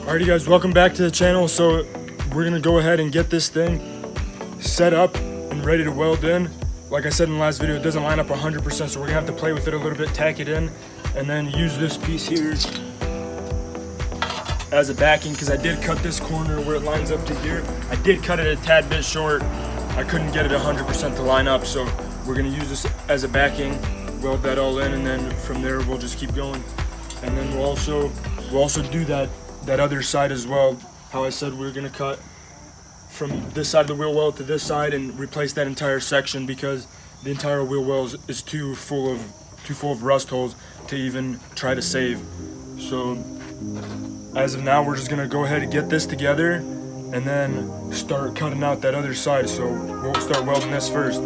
Alrighty guys, welcome back to the channel. So we're gonna go ahead and get this thing set up and ready to weld in. Like I said in the last video, it doesn't line up 100%, so we're gonna have to play with it a little bit, tack it in, and then use this piece here as a backing, because I did cut this corner where it lines up to here. I did cut it a tad bit short. I couldn't get it 100% to line up, so we're gonna use this as a backing, weld that all in, and then from there we'll just keep going. And then we'll also do that other side as well. How I said we're gonna cut from this side of the wheel well to this side and replace that entire section, because the entire wheel well is too full of rust holes to even try to save. So as of now, we're just gonna go ahead and get this together and then start cutting out that other side. So we'll start welding this first.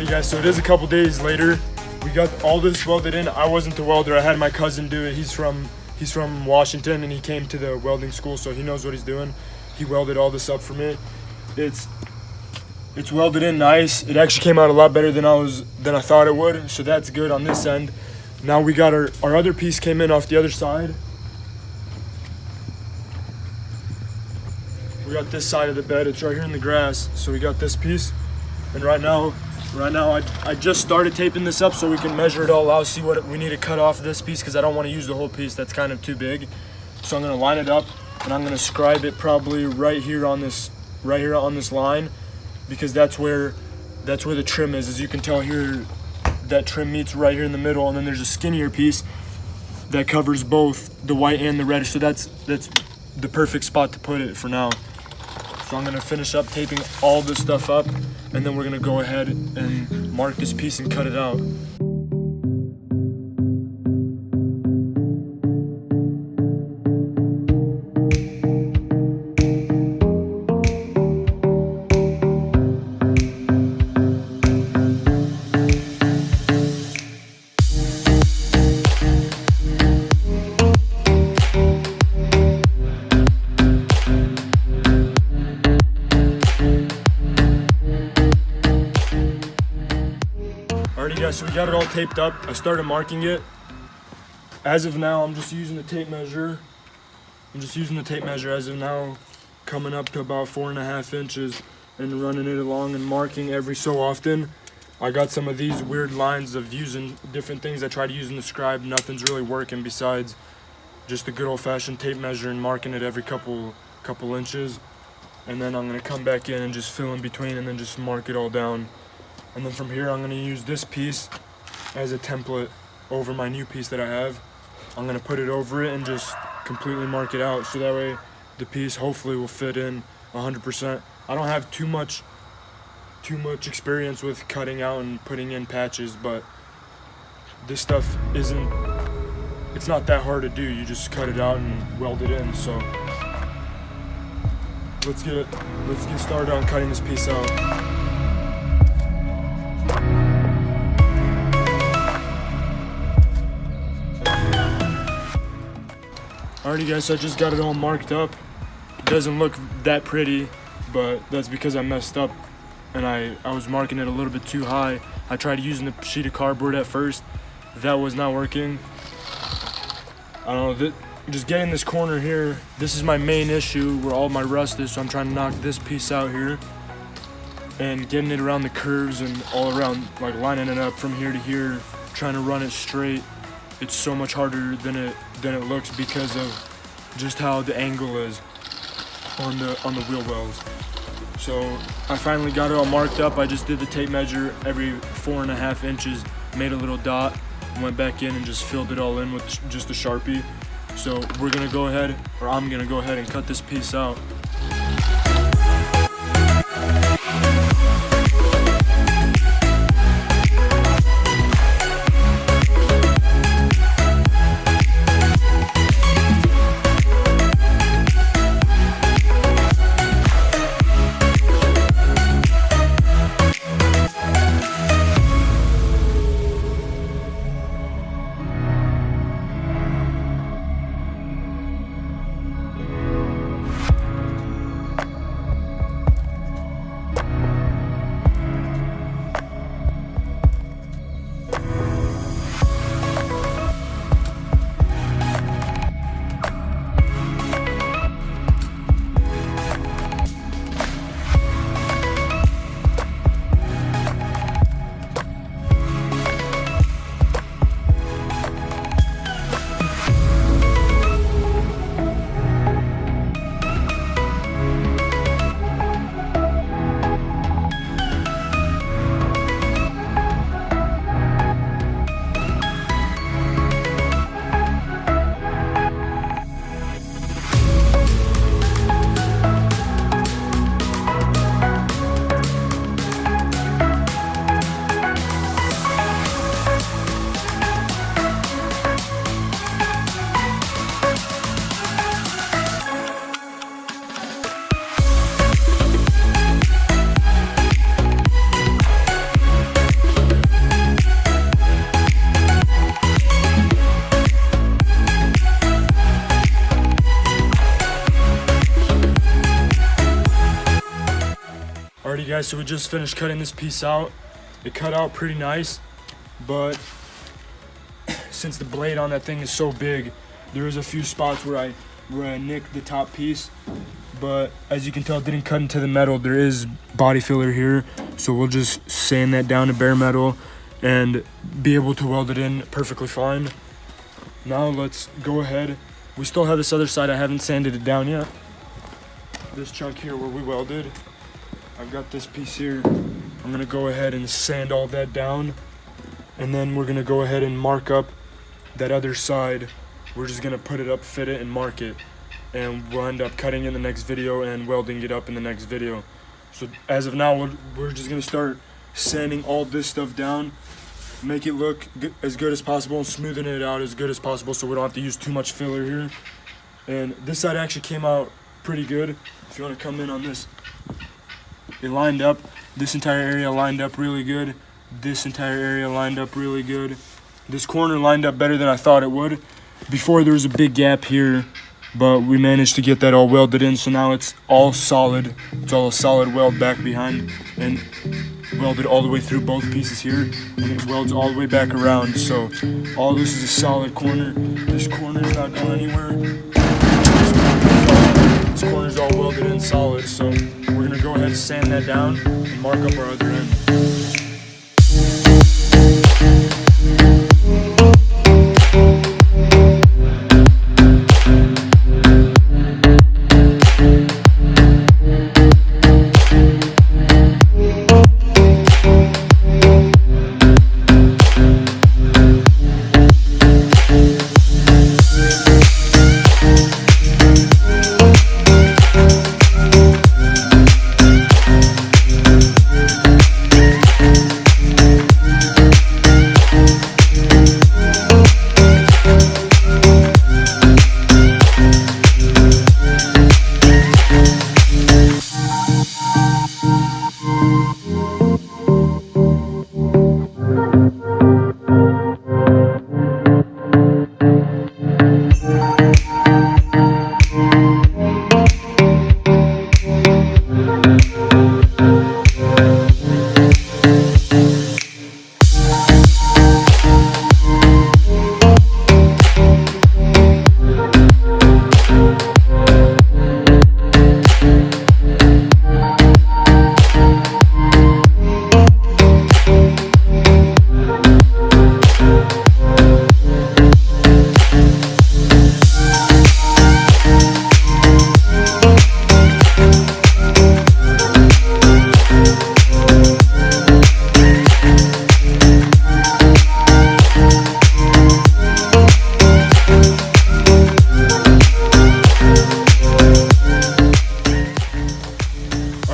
Guys, so it is a couple days later. We got all this welded in. I wasn't the welder. I had my cousin do it. He's from Washington, and he came to the welding school, so he knows what he's doing. He welded all this up for me. It's welded in nice. It actually came out a lot better than I thought it would, so that's good on this end. Now we got our other piece came in off the other side. We got this side of the bed. It's right here in the grass. So we got this piece, and right now I just started taping this up so we can measure it all out, see what we need to cut off this piece, because I don't want to use the whole piece. That's kind of too big. So I'm going to line it up, and I'm going to scribe it probably right here on this line, because that's where the trim is. As you can tell here, that trim meets right here in the middle, and then there's a skinnier piece that covers both the white and the red. So that's the perfect spot to put it for now. So I'm gonna finish up taping all this stuff up, and then we're gonna go ahead and mark this piece and cut it out. Alrighty guys, so we got it all taped up. I started marking it. As of now, I'm just using the tape measure. As of now, coming up to about 4.5 inches and running it along and marking every so often. I got some of these weird lines of using different things I try to use in the scribe. Nothing's really working besides just the good old-fashioned tape measure and marking it every couple inches. and then I'm gonna come back in and just fill in between and then just mark it all down. And then from here I'm gonna use this piece as a template over my new piece that I have. I'm gonna put it over it and just completely mark it out, so that way the piece hopefully will fit in 100%. I don't have too much experience with cutting out and putting in patches, but this stuff it's not that hard to do. You just cut it out and weld it in. So let's get started on cutting this piece out. Alrighty guys, so I just got it all marked up. It doesn't look that pretty, but that's because I messed up and I was marking it a little bit too high. I tried using the sheet of cardboard at first. That was not working. I don't know, just getting this corner here, this is my main issue where all my rust is, so I'm trying to knock this piece out here. And getting it around the curves and all around, like lining it up from here to here, trying to run it straight. It's so much harder than it looks because of just how the angle is on the wheel wells. So I finally got it all marked up. I just did the tape measure every 4.5 inches, made a little dot, went back in and just filled it all in with just a Sharpie. So we're gonna go ahead, or I'm gonna go ahead and cut this piece out. Alrighty guys, so we just finished cutting this piece out. It cut out pretty nice, but since the blade on that thing is so big, there is a few spots where I nicked the top piece, but as you can tell, it didn't cut into the metal. There is body filler here, so we'll just sand that down to bare metal and be able to weld it in perfectly fine. Now let's go ahead. We still have this other side. I haven't sanded it down yet. This chunk here where we welded, I've got this piece here. I'm gonna go ahead and sand all that down, and then we're gonna go ahead and mark up that other side. We're just gonna put it up, fit it, and mark it, and we'll end up cutting in the next video and welding it up in the next video. So as of now, we're just gonna start sanding all this stuff down, make it look as good as possible, and smoothing it out as good as possible so we don't have to use too much filler here. And this side actually came out pretty good. If you want to come in on this, it lined up. This entire area lined up really good. This entire area lined up really good. This corner lined up better than I thought it would. Before there was a big gap here, but we managed to get that all welded in, so now it's all solid. It's all a solid weld back behind and welded all the way through both pieces here, and it welds all the way back around. So all this is a solid corner. This corner is not going anywhere. This corner is all welded in solid, so we're gonna go ahead and sand that down and mark up our other end.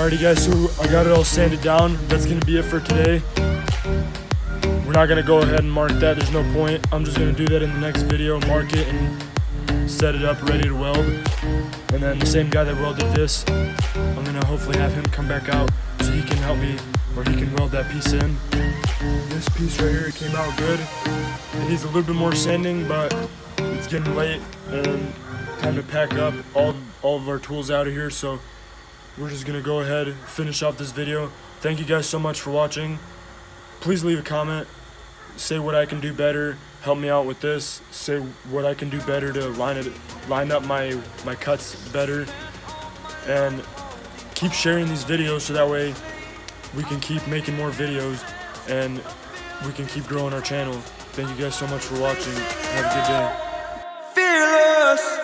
Alrighty guys, so I got it all sanded down. That's gonna be it for today. We're not gonna go ahead and mark that, there's no point. I'm just gonna do that in the next video, mark it and set it up ready to weld. And then the same guy that welded this, I'm gonna hopefully have him come back out so he can help me, or he can weld that piece in. This piece right here, it came out good. It needs a little bit more sanding, but it's getting late and time to pack up all of our tools out of here. So we're just gonna go ahead and finish off this video. Thank you guys so much for watching. Please leave a comment, say what I can do better, help me out with this, say what I can do better to line up my cuts better, and keep sharing these videos so that way we can keep making more videos and we can keep growing our channel. Thank you guys so much for watching. Have a good day. Fearless.